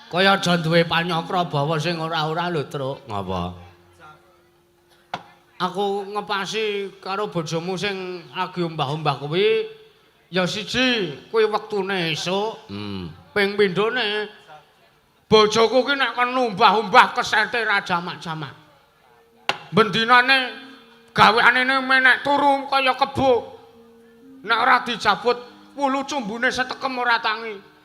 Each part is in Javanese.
Kaya aja duwe panyakra bawa sing ora-ora lho, Truk. Ngapa? Aku ngepasi karo bojomu sing lagi ombah-ombah kuwi ya siji kuwi wektune esuk. Ping pindhone bojoku ki nek kon ombah-ombah kesete ra jamak-jamak. Bendinane gaweane menek turu kaya kebo. Nek ora dijabut wulu cumbune setekem ora tangi.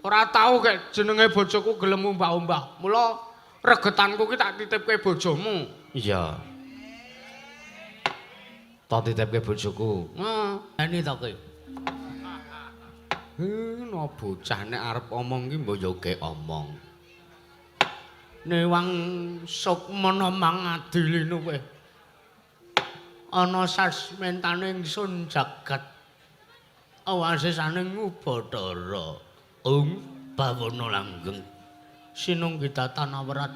Ora tau kek jenenge bojoku gelem ombah-ombah. Mula regetanku ki tak titipke bojomu. Iya. Tak titipke bojoku. Ini to ki. No bocah nek arep omong ki mbok yo ge omong. Newang sukmana mangadilinu kowe. Ana sasmentane ingsun jagat. Awase saning Ubathara. Bawana langgeng sinunggita tanawrat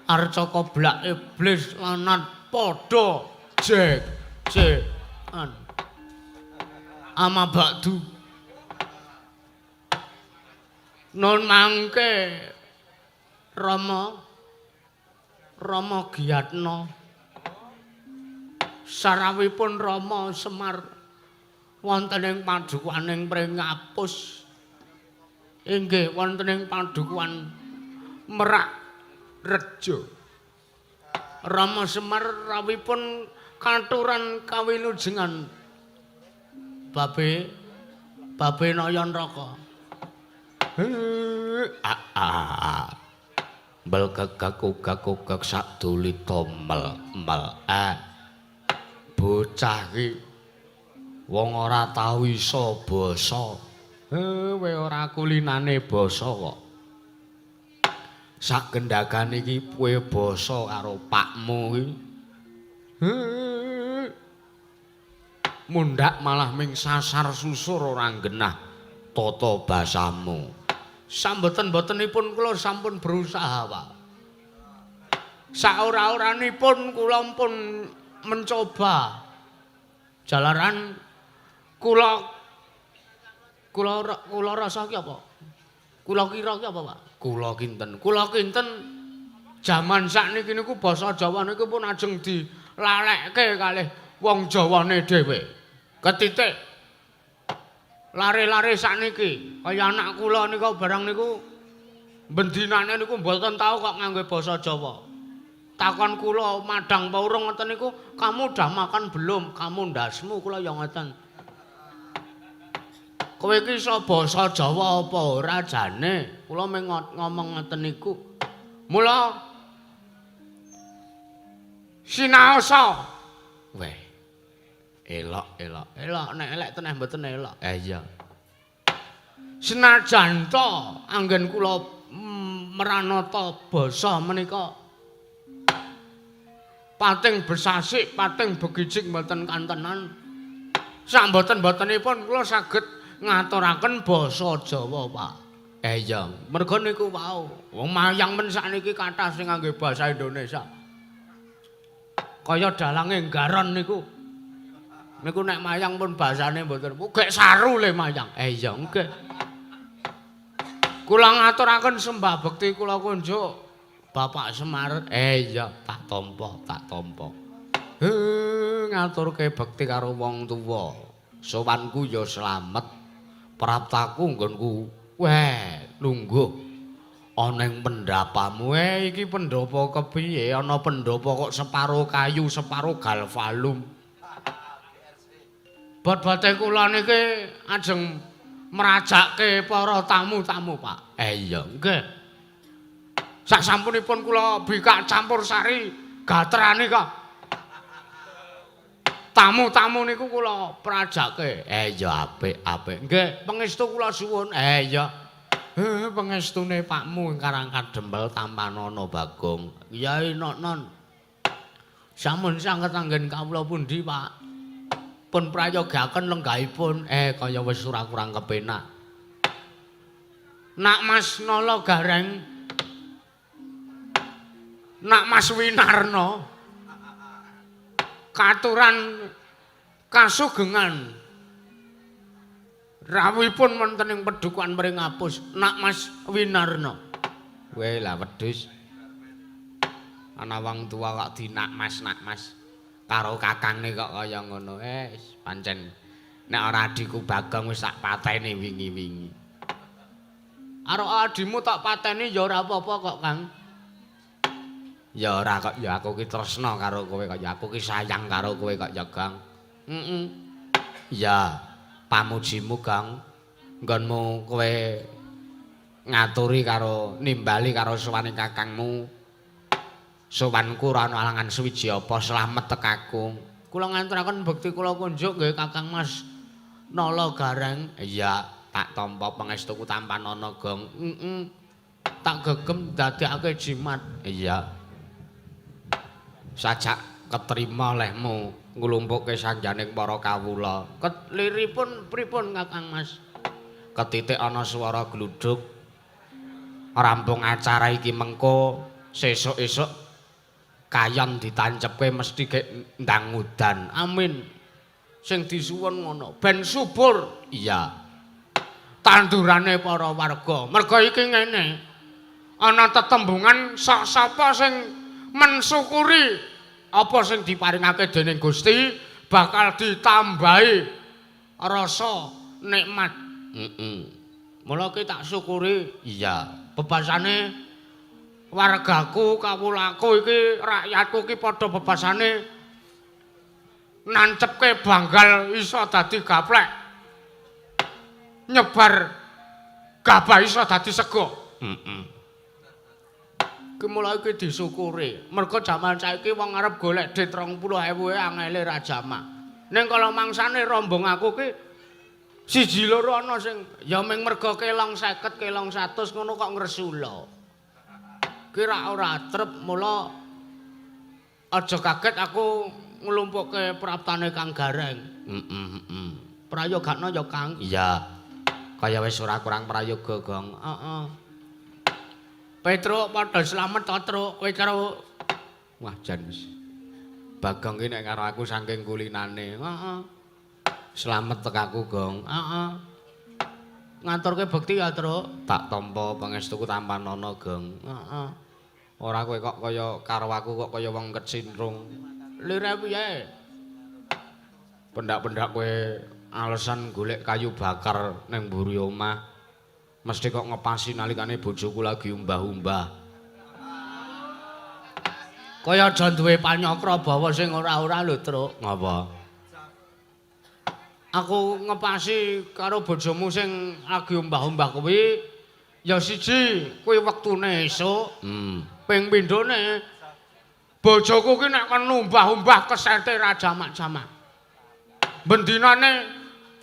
arca koblak iblis lanat padha jekan ama bakdu nun mangke Rama Giyatna sarawipun Rama Semar wonten ing padukaning Pringapus inggih wonten ing padukuhan Merak Reja. Rama Semar rawipun katuran kawilujengan babe Nayanraka. Mbel gagak saduli tomel bocah ki wong ora tau iso basa. Kowe ora kulinane basa kok. Sak gendhagan iki kowe basa karo pakmu iki. Mundhak malah ming sasar susur ora genah tata basamu. Samboten-botenipun kula sampun berusaha, Pak. Saora-oranipun kula pun mencoba. Jalaran kula rasa ki apa? Kula kira ki apa, Pak? Kula kinten jaman sakniki niku basa Jawa niku pun ajeng dilalekke kalih wong Jawane dhewe. Ketitik lare-lare sakniki kaya anak kula niku barang niku bendinane niku mboten tau kok nganggo basa Jawa. Takon kula madang apa urung ngoten niku, kamu udah makan belum? Kamu ndasmu kula ya ngoten. Kowe iki iso basa Jawa apa ora jane? Kula mung ngomong ngoten niku. Mula sinaosa. Weh. Elok nek elek teneh mboten elok. Iya. Senajan to anggen kula meranata basa menika pating besasik, pating begijik mboten kantenan. Sak mboten-mbotenipun kula saged ngaturaken basa Jawa, Pak. Iya, merga niku wau. Wong mayang men sakniki kathah sing nganggo basa Indonesia. Kaya dalange Nggaron niku. Niku nek mayang pun basane mboten. Gek saru le mayang. Iya, nggih. Kula ngaturaken sembah bekti kula kunjuk Bapak Semar. Iya, tak tampa. Ngaturke bekti karo wong tuwa. Sowanku ya slamet. Praptaku nggonku weh lungguh ana ing pendapamu iki pendapa kepiye ana pendapa kok separo kayu separo galvalum bot-bote kula niki ajeng merajakke para tamu-tamu Pak iya nggih sak sampunipun kula bikak campur sari gatrane kok tamu-tamu niku kula prajake. Iya apik. Nggih, pangestu kula suwun. Iya. Pangestune Pakmu ingkang kadempel Tampanana Bagong. Kyai Non. Sampun sanget anggen kawula pundi, Pak? Pun prayogaken lenggahipun. Kaya wis ora kurang kepenak. Nak Mas Nala Gareng. Nak Mas Winarno. Katuran kasugengan rawuhipun wonten ing Pedukuhan mring ngapus Nak Mas Winarna. Weh lah wedhus. Ana wong tuwa kok dinak Mas karo kakangne kok kaya ngono. Pancen nek ora adhiku Bagong wis tak pateni wingi-wingi. Karo adimu tak pateni ya ora apa-apa kok, Kang. Ya ora kok, ya aku ki tresna karo kowe kok, ya aku ki sayang karo kowe kok ya, Kang. Ya, pamujimu, Kang. Nggonmu kowe ngaturi karo nimbali karo sowane kakangmu. Sowanku ora ana alangan suwiji apa slamet tekaku. Kula nganturaken bekti kula kunjuk nggih Kakang Mas Nala Gareng. Iya, tak tampa pangestuku tampan ana, Gong. Tak gegem dadekake jimat. Iya. Sajak ketrima olehmu nglumpukke sanjaning para kawula. Ketliripun pripun Kakang Mas? Ketitik ana swara gluduk. Rampung acara iki mengko sesuk-esuk kayon ditancepke mesti gek ndang udan. Amin. Sing disuwun ngono. Ben subur. Iya. Tandurane para warga. Merga iki ngene. Ana tetembungan sapa sing mensyukuri apa sing diparingake dening Gusti bakal ditambahi rasa nikmat. Mula ki tak syukuri. Iya. Bebasane wargaku, kawulaku iki, rakyatku iki padha bebasane nancepke banggal iso dadi gaplek. Nyebar gabah iso dadi sego. Ki mulai iki disyukuri. Mergo jaman saiki wong arep golek dit 20.000 angele ra jamak. Ning kala mangsane rombong aku ki siji loro ana sing ya ming mergo kelong 50, kelong 100 ngono kok ngresula. Kira ora trep mula aja kaget aku nglumpukke praptane Kang Gareng. Prayogakna ya Kang. Iya. Kaya wis ora kurang prayoga, Gong. Heeh. Petruk padha slamet to, Truk. Kowe karo wah jan wis. Bagong ki nek karo aku saking kulinane. Heeh. Slamet tekaku, Gong. Heeh. Ngaturke bekti ya, Truk. Tak tampa pangestuku tampan ana, Gong. Heeh. Ora kowe kok kaya karo aku kok kaya wong kecintrung. Lire piye? Pendak-pendak kowe alasan golek kayu bakar ning mburi omah. Mesti kok ngepasi nalikane bojoku lagi umbah-umbah. Kaya aja duwe panyokra bawa sing ora-ora lho, Truk. Ngapa? Aku ngepasi karo bojomu sing lagi umbah-umbah kuwi ya siji kuwi wektune esuk. Ping pindhone bojoku ki nek kon umbah-umbah kesete ra jamak-jamak. Bendinane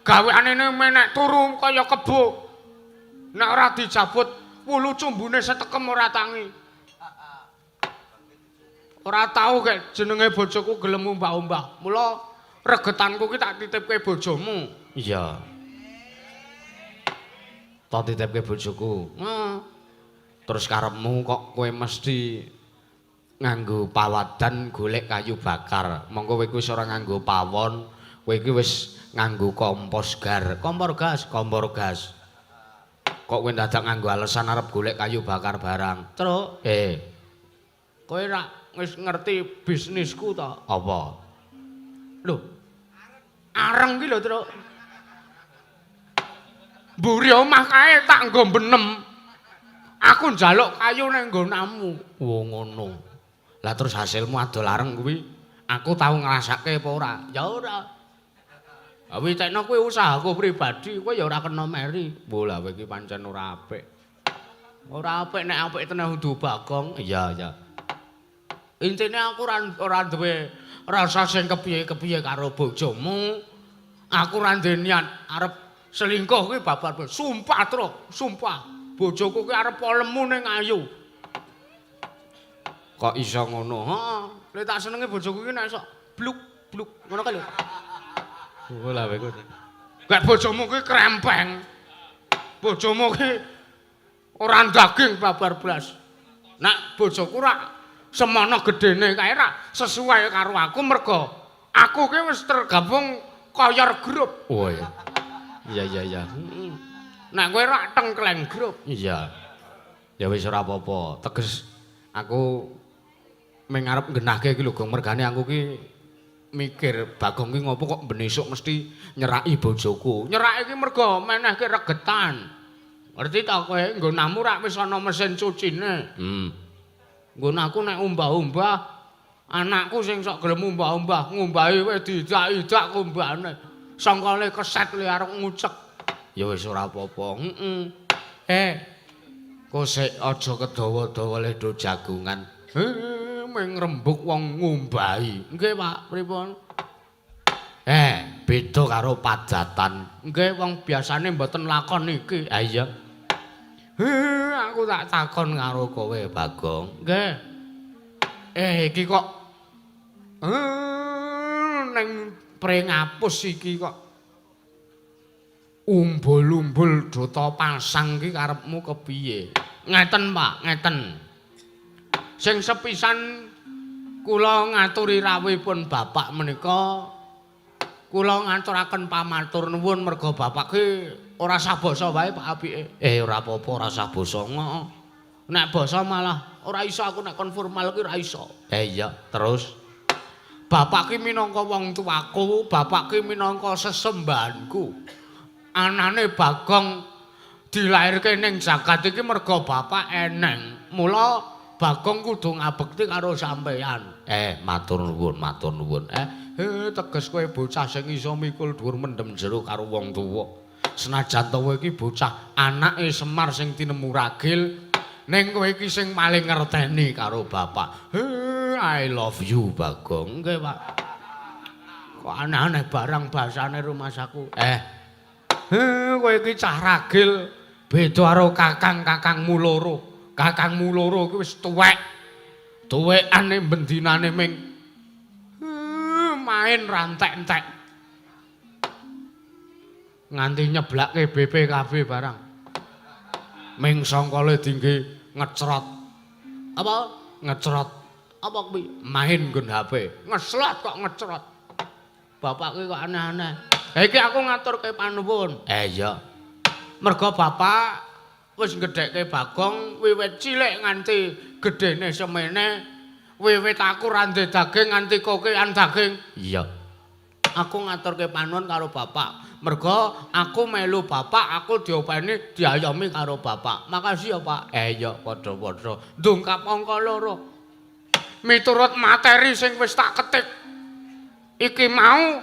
gaweane menek turu kaya kebo. Nek ora dijabut wulu cumbune setekem ora tangi. Ora tau kek jenenge bojoku gelem umbah-umbah. Mula regetanku ki tak titipke bojomu. Iya. Tak titipke bojoku. Terus karepmu kok kowe mesti nganggo pawadan golek kayu bakar. Monggo kowe wis ora nganggo pawon, kowe iki wis nganggo kompos kompor gas. Kok kowe dadak nganggo alasan arep golek kayu bakar barang. Truk, kowe ra wis ngerti bisnisku ta? Apa? Lho. Areng ki lho, Truk. Mburi omah kae tak nggo benem. Aku njaluk kayu ning nggonamu. Oh ngono. Lah terus hasilmu adol areng kuwi aku tau ngrasake apa ora? Ya ora. Witekno kuwi usahaku pribadi, kowe ya ora kena meri. Bola kowe iki pancen ora apik. Ora apik nek apik tenan kudu Bagong. Iya, ya. Intine aku ora duwe rasa sing kepiye-kepiye karo bojomu. Aku ora ndek niat arep selingkuh kuwi babar. Sumpah, Truk, sumpah. Bojoku ki arep lemu ning ayu. Kok iso ngono? Heeh. Lek tak senenge bojoku ki nek iso bluk-bluk ngono ka lho. Oh lah kowe. Gak bojomu ki krempeng. Bojomu ki ora daging babar blas. Nek bojoku ora semono gedene kae ra sesuai karo aku mergo aku ki wis tergabung koyor grup. Oh iya. Iya. Nek kowe rak tengkleng grup. Iya. Ya wis ora apa-apa. Teges aku ming arep nggenahke iki lho Gong mergane aku ki mikir Bagong ki ngopo kok benesuk mesti nyeraki bojoku. Nyerake iki mergo menehke regetan. Ngerti ta kowe nggonanmu rak wis ana mesin cucine. Nggon aku nek umbah-umbah anakku sing sok gelem umbah-umbah ngumbahi wis diidak-idak kumbane. Sangkane keset li arep ngucek. Ya wis ora apa-apa. Kosek aja kedawa-dawa le do jagungan. Ming rembug wong ngumbahi. Nggih, Pak, pripun? Beda karo padatan. Nggih, wong biasane mboten lakon iki. Ha iya. Aku tak takon karo kowe, Bagong. Nggih. Iki kok ning Prengapus iki kok umbul-umbul duta pasang ki karepmu kepiye? Ngeten, Pak, ngeten. Sing sepisan kula ngaturi rawuhipun Bapak menika kula ngaturaken pamatur nuwun merga Bapak ki ora sah basa wae Pak apike. Ora apa-apa ora sah basa. Nek basa malah ora iso aku nek kon formal ki ora iso. Iya, terus Bapak ki minangka wong tuaku, Bapak ki minangka sesembahanku. Anane Bagong dilairke ning jagat iki merga Bapak eneng. Mula Bagong kudu ngabekti karo sampeyan. Matur nuwun. Teges kowe bocah sing iso mikul dhuwur mendem jero karo wong tuwa. Senajan to kowe iki bocah anake Semar sing tinemu ragil, ning kowe iki sing paling ngerteni karo Bapak. I love you Bagong. Nggih, Pak. Kok aneh-aneh barang basane rumasaku. Kowe iki cah ragil beda karo kakang-kakangmu loro. Kakangmu loro kuwi wis tuwek. Tuwekane bendinane ming main rantek-entek. Nganti nyeblakke BPKB barang. Ming sangkale dingge ngecrot. Apa? Ngecrot. Apa kuwi? Main nggon HP. Ngeslot kok ngecrot. Bapak kuwi kok aneh-aneh. Iki aku ngaturke panuwun. Iya. Merga Bapak wis gedhekke Bagong wiwit cilik nganti gedene semene. Wiwit aku randhe daging nganti kokean daging. Iya. Aku ngaturke panuwun karo Bapak. Merga aku melu Bapak, aku diopeni diayomi karo Bapak. Makasih ya, Pak. Iya, padha-padha. Ndungkap angka loro. Miturut materi sing wis tak ketik iki mau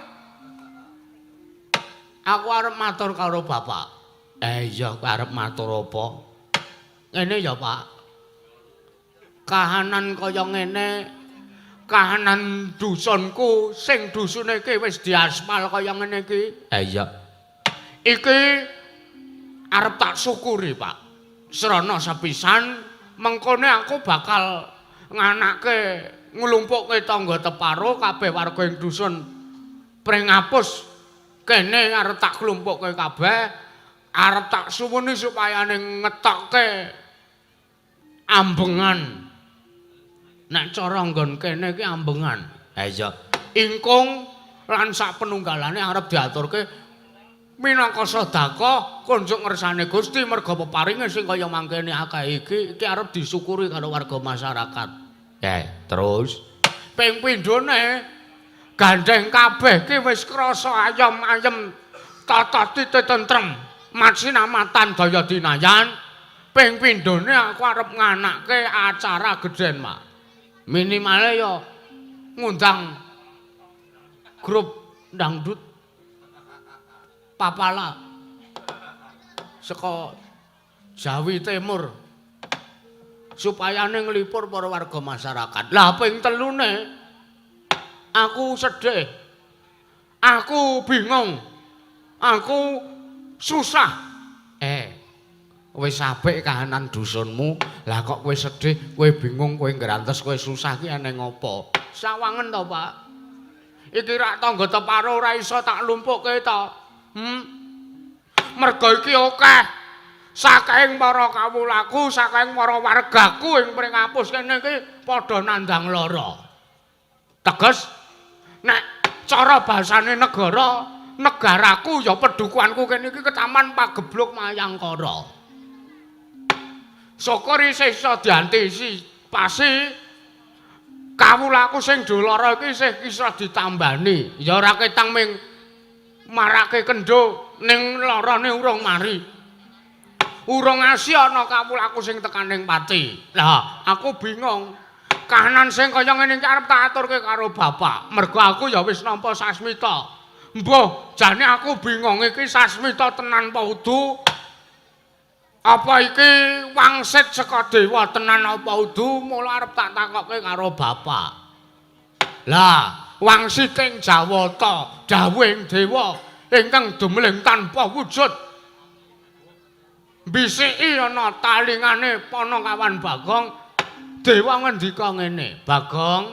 aku arep matur karo Bapak. Iya, arep matur apa? Ngene ya, Pak. Kahanan kaya ngene, kahanan dusunku sing dusune iki wis diaspal kaya ngene iki. Iya. Iki arep tak syukuri, Pak. Srana sepisan mengkone aku bakal nganake nglumpukke tangga teparo kabeh warga ing dusun Prengapus kene arep tak klumpukke kabeh arep tak suwuni supaya ning ngetokke ambengan nek cara nggon kene iki ambengan ha iya ingkung lan sak penunggalane arep diaturke minangka sedekah kunjuk ngersane Gusti merga peparinge sing kaya mangkene akeh iki arep disyukuri karo warga masyarakat. Terus ping pindhone gandeng kabeh ki wis krasa ayem-ayem tata titi tentrem matsinamatan daya dinayan. Ping pindhone aku arep nganake acara gedhen, Mak. Minimale ya ngundang grup dangdut Papala saka Jawi Timur supaya nglipur para warga masyarakat. Lah ping telune aku sedih. Aku bingung. Aku susah. Wis apik kahanan dusunmu. Lah kok kowe sedih, kowe bingung, kowe ngrantes, kowe susah ki ana ngopo? Sawangen to, Pak. Iki rak tangga teparo ora iso tak lumpukke to. Merga iki akeh saking para kawulaku, saking para wargaku ing Prengapus kene iki padha nandang lara. Teges nek cara basane negara negaraku ya pedukuhanku kene iki Ketaman Pagebluk Mayangkara. Syukur isih iso diantisipasi kawulaku sing dolara iki isih iso ditambani. Ya ora ketang ming marake kendho ning larane urung mari. Urung asih ana kawulaku sing tekaning pati. Lah, aku bingung. Kahanan sing kaya ngene iki arep tak aturke karo bapak. Mergo aku ya wis nampa sasmita. Mbah, jane aku bingung iki sasmita tenan apa udu? Apa iki wangsit saka dewa tenan apa udu? Mula arep tak takokke karo bapak. Lah, wangsiting Jawata, dawuhing dewa ingkang dumeling tanpa wujud. Bisiki ana talingane Panakawan Bagong. Dewa ngendika ngene, Bagong,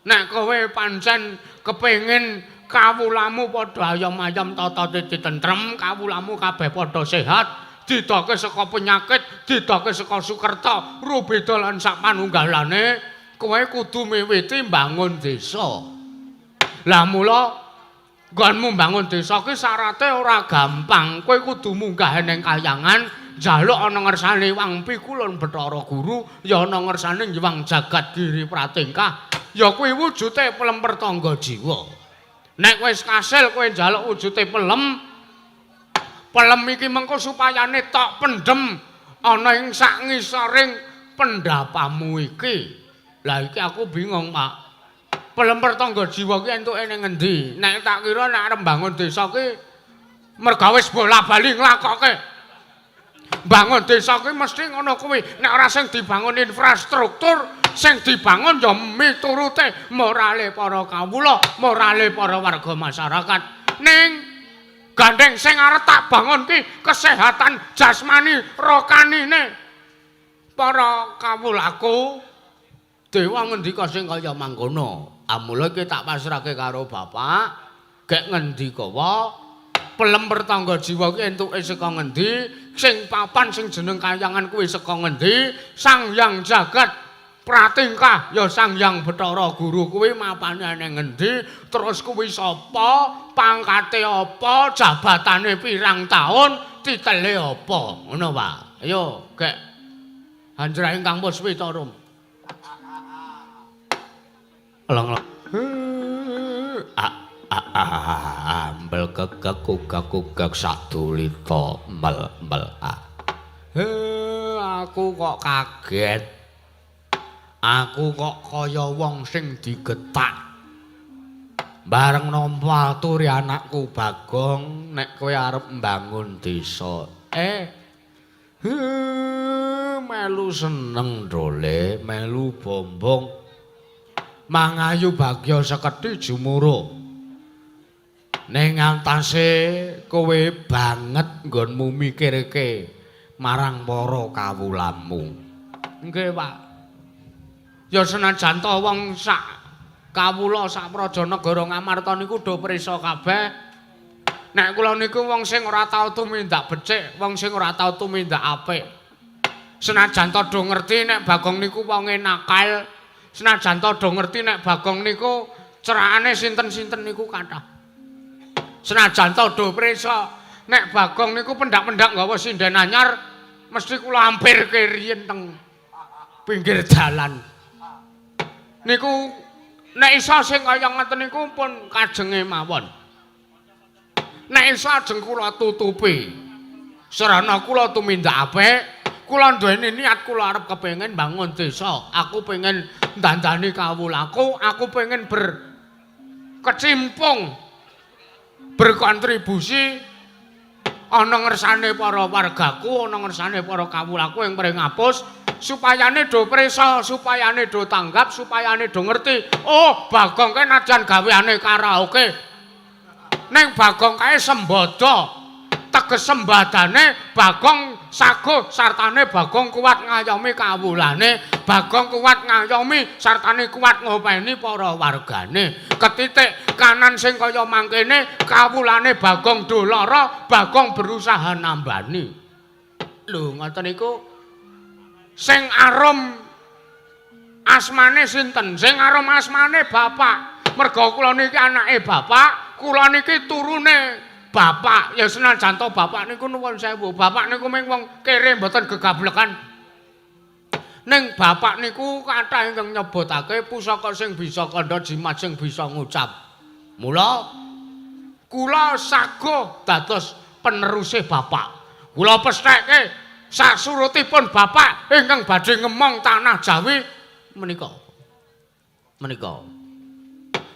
nek kowe pancen kepengin kawulamu padha ayam-ayam tata titi tentrem, kawulamu kabeh padha sehat, didake saka penyakit, didake saka sukerta, rubeda lan sak panunggalane, kowe kudu miwiti mbangun desa. Lah mula nggonmu mbangun desa ki syarate ora gampang. Kowe kudu munggah ning kahyangan njaluk ana ngersane Wang Pikulun Bathara Guru, ya ana ngersane Hyang Jagat Giri Pratingkah, ya kuwi wujute pelemper tangga jiwa. Nek wis kasil kowe njaluk wujute pelem iki mengko supayane tok pendem ana ing sak ngisoring pendapamu iki. Lah iki aku bingung, Pak. Pelemper tangga jiwa ki entuke ning ngendi? Nek tak kira nek arep mbangun desa ki mergawe bola-bali nglakokke. Bangun desa kuwi mesti ngono kuwi. Nek ora sing dibangun infrastruktur, sing dibangun ya miturute morale para kawula, morale para warga masyarakat. Ning gandeng sing arep tak bangun ki kesehatan jasmani rokanine para kawulaku. Dewa ngendika sing kaya mangkono. Amula iki tak pasrahke karo bapak. Gek ngendika wae pelemper tangga jiwa ki entuke saka ngendi, sing papan sing jeneng kahyangan kuwi saka ngendi, Sang Hyang Jagat Pratingkah ya Sang Hyang Bathara Guru kuwi mapane ning ngendi, terus kuwi sapa, pangkate apa, jabatane pirang taun, titele apa. Ngono, Pak. Ayo, gek Hanjrahing Kang Puspita Rum. Elong-elong. Ambel kegak sadulita mel aku kok kaget. Aku kok kaya wong sing digetak. Bareng nampa aturi anakku Bagong nek kowe arep mbangun desa. Melu seneng dole, melu bombong. Mangayu bagya sekethi jumuruh. Ning antase kowe banget nggonmu mikirke marang para kawulamu. Nggih, Pak. Ya senajan to wong sak kawula sak Prajanagara Ngamarta niku do prisa kabeh. Nek kula niku wong sing ora tau tumindak becik, wong sing ora tau tumindak apik. Senajan to do ngerti nek Bagong niku wonge nakal, senajan to do ngerti nek Bagong niku cerakane sinten-sinten niku kathah. Senajan to do prisa nek Bagong niku pendak-pendak nggawa sinden anyar mesti kula hampir keriyen teng pinggir dalan. Niku nek iso sing kaya ngoten niku pun kajenge mawon. Nek iso ajeng kula tutupi. Sarana kula tumindak apik, kula duweni niat kula arep kepengin bangun desa. Aku pengen ndandani kawulaku, aku pengen berkecimpung berkontribusi ana ngersane para wargaku, ana ngersane para kawulaku yang paring ngapus supayane do prisa, supayane do tanggap, supayane do ngerti. Oh, Bagong kae najan gaweane karaoke. Ning Bagong kae sembada. Teges sembadane Bagong saguh sartane Bagong kuat ngayomi kawulane, Bagong kuat ngayomi sartane kuat ngopeni para wargane. Ketitik kanan sing kaya mangkene kawulane Bagong dolara, Bagong berusaha nambani. Lho ngoten niku sing arum asmane sinten? Sing arum asmane bapak. Merga kula niki anake bapak, kula niki turune bapak ya senajan to bapak niku nuwun sewu bapak niku mung wong kere mboten gegablekan ning bapak niku kathah ingkang nyebutake pusaka sing bisa kandha jimat sing bisa ngucap mula kula saguh dados peneruse bapak kula pestheke sasurutipun bapak ingkang badhe ngemong tanah Jawi menika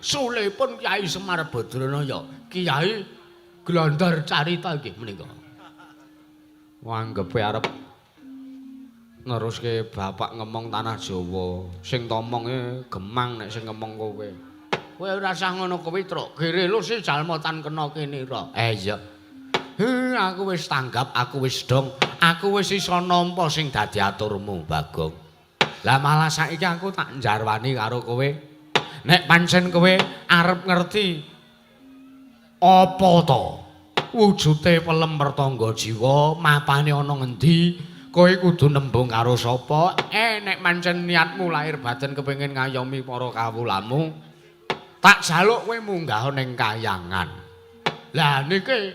sulipun Kyai Semar Badranaya Kyai Glandar Carita nggih menika. Wanggepe arep neruske bapak ngomong tanah Jawa. Sing tomonge Gemang nek sing ngomong kowe. Kowe ora usah ngono kuwi, Truk. Gere lu si jalma tan kena kene ra. Iya. Aku wis tanggap, aku wis dong. Aku wis iso nampa sing dadi aturmu, Bagong. Lah malah saiki aku tak njarwani karo kowe. Nek pancen kowe arep ngerti apa to wujude pelem pertangga jiwa mapane ana ngendi kowe kudu nembung karo sapa nek pancen niatmu lahir batin kepengin ngayomi para kawulamu tak jaluk kowe munggah ning kayangan lah niki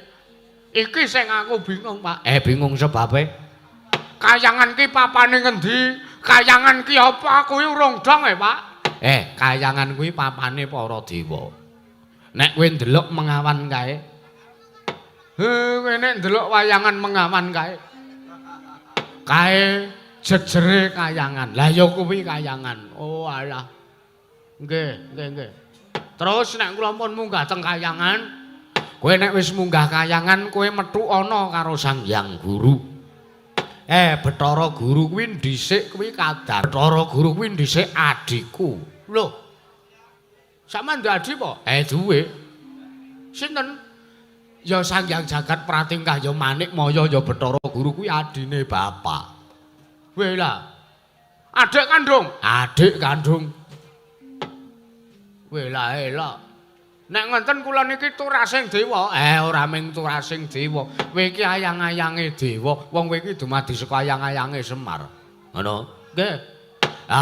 iki sing aku bingung Pak bingung sebabe kayangan ki papane ngendi kayangan ki apa kuwi urung dong Pak kayangan kuwi papane para dewa nek kowe ndelok mengawan kae kowe nek ndelok wayangan mengawan kae jejere kayangan lah ya kuwi kayangan oh alah nggih terus nek kula pun munggah teng kayangan kowe nek wis munggah kayangan kowe metu ana karo Sang Hyang Guru Bathara Guru kuwi dhisik kuwi kadar Bathara Guru kuwi dhisik adikku lho sampean duwe adik apa duwe sinten ya Sang Hyang Jagat Pratingkah ya Manik Maya ya Bathara Guru kuwi adine bapak weh lah adik kandung weh lah elok nek ngenten kula niki turasing dewa ora ming turasing dewa kowe iki ayang-ayange dewa wong kowe iki dumadi saka ayang-ayange Semar ngono nggih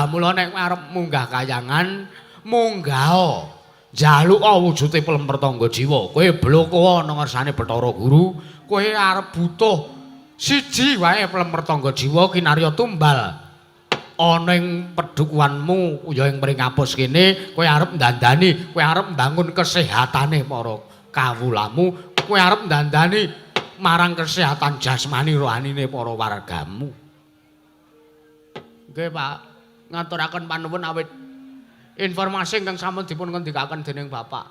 mula nek arep munggah kayangan munggah njaluk wujude pelem pertangga jiwa kowe bloko ana ngarsane Bathara Guru kowe arep butuh siji wae pelem pertangga jiwa kinarya tumbal ana ing pedukuanmu ya ing mring apus kene kowe arep ndandani kowe arep mbangun kesehatane para kawulamu kowe arep ndandani marang kesehatan jasmani rohanine para wargamu nggih Pak ngaturaken panuwun awit informasi ingkang sampun dipun ngendikaken dening Bapak.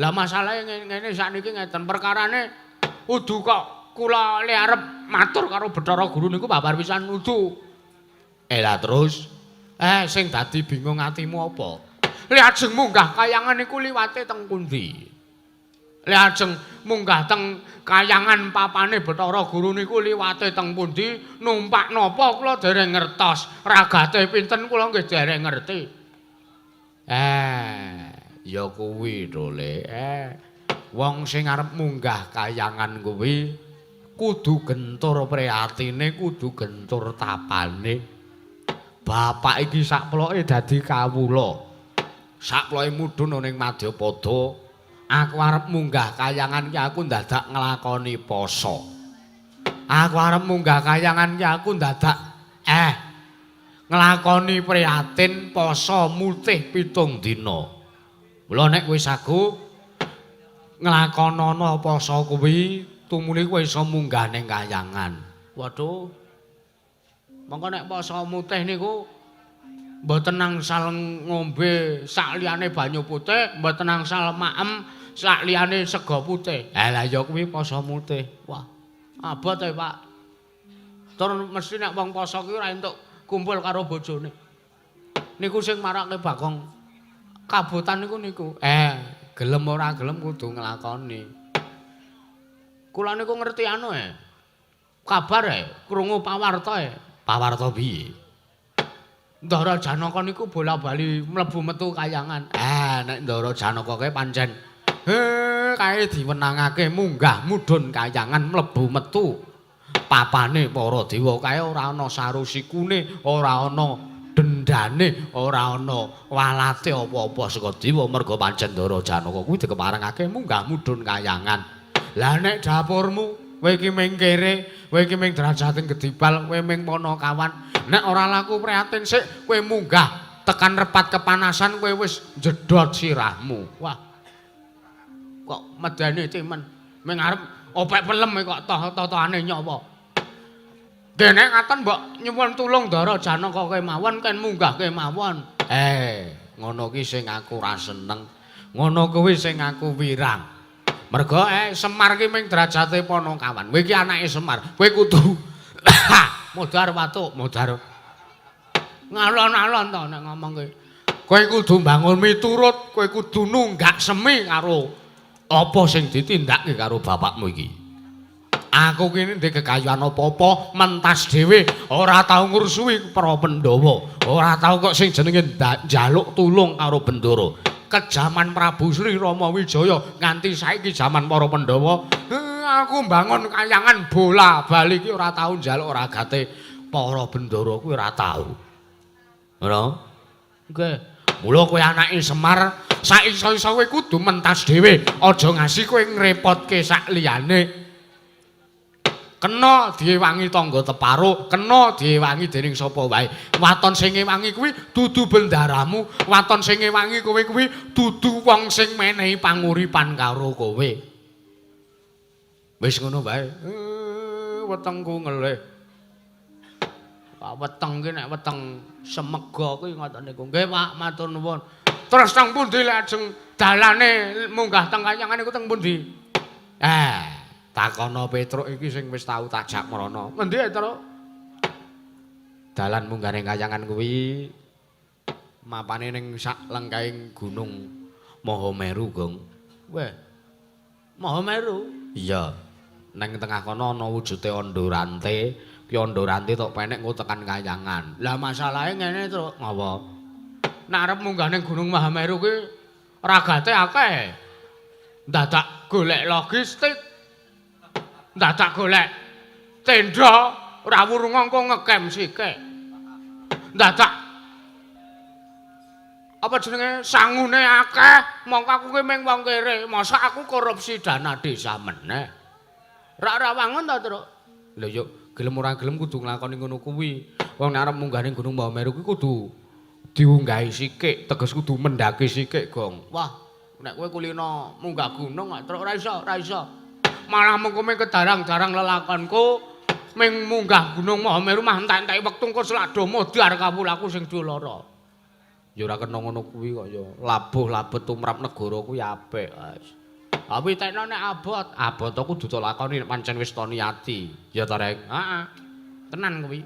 Lah masalahe ngene sakniki ngeten perkarane udu kok kula le arep matur karo Bathara Guru niku babar pisan udu. Lah terus sing dadi bingung atimu apa? Le ajeng munggah kayangan niku liwate teng pundi? Le ajeng munggah teng kayangan papane Bathara Guru niku liwate teng pundi? Numpak napa kula dereng ngertos. Ragate pinten kula nggih dereng ngerti. Ya kuwi to Le. Wong sing arep munggah kayangan kuwi kudu gentur priatine, kudu gentur tapane. Bapak iki sakploke dadi kawula. Sakploke mudhun ning Madyapada. Aku arep munggah kayangan ki aku dadak nglakoni poso. Aku arep munggah kayangan ki aku dadak nglakoni prihatin poso mutih 7 dina. Mula nek kowe sagu nglakonana poso kuwi tumuli kowe iso munggah ning kayangan. Waduh. Monggo nek poso mutih niku mboten angsal ngombe sak liyane banyu putih, mboten angsal maem sak liyane sega putih. Lah ya kuwi poso mutih. Wah, abot Pak. Tur mesti nek wong poso kuwi ora entuk kumpul karo bojone. Niku sing marake Bagong kabotan niku. Gelem ora gelem kudu nglakoni. Kula niku ngerti anu kabar krungu pawarta Pawarta piye? Ndara Janaka niku bola-bali mlebu metu kayangan. Nek Ndara Janaka kae pancen kae diwenangake munggah mudhun kayangan mlebu metu. Papane para dewa kae ora ana sarusikune, ora ana dendhe tandane ora ana walate apa-apa saka Dewa merga pancen Ndara Janaka kuwi dikeparengake munggah mudhun kayangan. Lah nek dapurmu kowe iki ming kere, kowe iki ming derajating gedibal, kowe ming Panakawan. Nek ora laku prihatin sik kowe munggah tekan repat kepanasan kowe wis jedot sirahmu. Wah. Kok medane cimen ming arep opek pelem kok toh-tohane nyawa. Dene ngaten mbok nyuwun tulung Ndara Janaka kemawon ken munggah kemawon. Ngono ki sing aku ra seneng. Ngono kuwi sing aku wirang. Mergo Semar ki ming derajate Panakawan. Kowe ki anake Semar. Kowe kudu modar watuk, modar. Ngalon-alon to nek ngomong kowe. Kowe kudu mbangun miturut, kowe kudu nunggak semi karo apa sing ditindakke karo bapakmu iki. Aku kene ndek kekayuhan apa-apa mentas dhewe, ora tau ngrusuhi para Pandhawa, ora tau kok sing jenenge njaluk tulung karo Bendara. Kejaman Prabu Sri Rama Wijaya nganti saiki jaman para Pandhawa, aku mbangun kayangan bola-bali iki ora tau njaluk ragate para Bendara kuwi ora tau. Ngono? Nggih. Mula kowe anake Semar, sak iso-iso kowe kudu mentas dhewe, aja ngasih kowe ngrepotke sak liyane. Kena diewangi tangga teparo, kena diewangi dening sapa wae. Waton sing ngewangi kuwi dudu bendaramu, waton sing ngewangi kowe kuwi dudu wong sing menehi panguripan karo kowe. Wis ngono wae. Wetengku ngelih. Pak weteng ki nek weteng semega kuwi ngoten niku. Nggih Pak, matur nuwun. Terus teng pundi lajeng dalane munggah teng kayangan niku teng pundi? Takono Petruk iki sing wis tau tajak mrana. Ngendi Petruk? Dalan munggah ning kayangan kuwi mapane ning sak lengkaing gunung Mahameru, Gong. Weh. Mahameru? Iya. Ning tengah kono ana wujude Andorante. Ki Andorante tok penek engko tekan kayangan. Lah masalahe ngene, Truk. Ngapa? Nek arep munggah ning Gunung Mahameru kuwi ragate akeh. Dadak golek logistik. Dadak golek tenda ora wurung engko ngekem sithik. Dadak apa jenenge sangune akeh, mongko aku ki ming wong kere, masa aku korupsi dana desa meneh. Ra wangun ta, Truk? Lha yo gelem ora gelem kudu nglakoni ngono kuwi. Wong nek arep munggah ning Gunung Mahameru kuwi kudu diunggahi sithik, teges kudu mendaki sithik, Gong. Wah, nek kowe kulino munggah gunung kok Truk ora iso. Malah mengko ming kedarang-darang lelakonku ming munggah Gunung Mahameru mah entek-enteki wektu engko selado modar kawulaku sing dolara. Ya ora kena ngono kuwi kok ya. Labuh-labet tumrap negara kuwi apik, Mas. Tapi tekno nek abot aku kudu lakoni nek pancen wis to niati. Ya ta, Rek? Heeh. Tenan kuwi.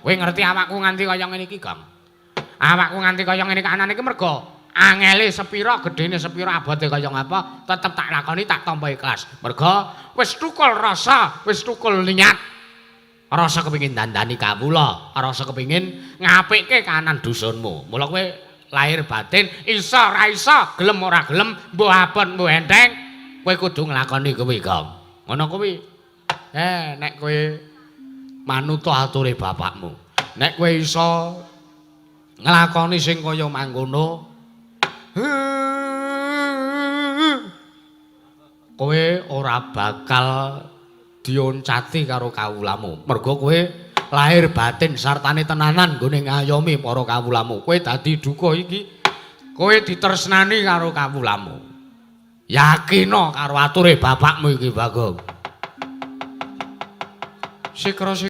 Kowe ngerti awakku nganti kaya ngene iki, Kang? Awakku nganti kaya ngene iki anane iki mergo angele sepira, gedene sepira, abote kaya ngapa, tetep tak lakoni tak tampa ikhlas. Merga wis tukul rasa, wis tukul niat. Rasa kepengin dandani kawula, rasa kepengin ngapikke kahanan dusunmu. Mula kowe lahir batin iso ra iso, gelem ora gelem, mbuh abot mbuh enteng, kowe kudu nglakoni kuwi, Gong. Ngono kuwi. Nek kowe manut ature bapakmu. Nek kowe iso nglakoni sing kaya mangkono, kowe ora bakal dioncati karo kawulamu. Mergo kowe lahir batin sartane tenanan nggone ngayomi para kawulamu. Kowe dadi duka iki, kowe ditresnani karo kawulamu. Yakina karo ature bapakmu iki, Bagong. Sikra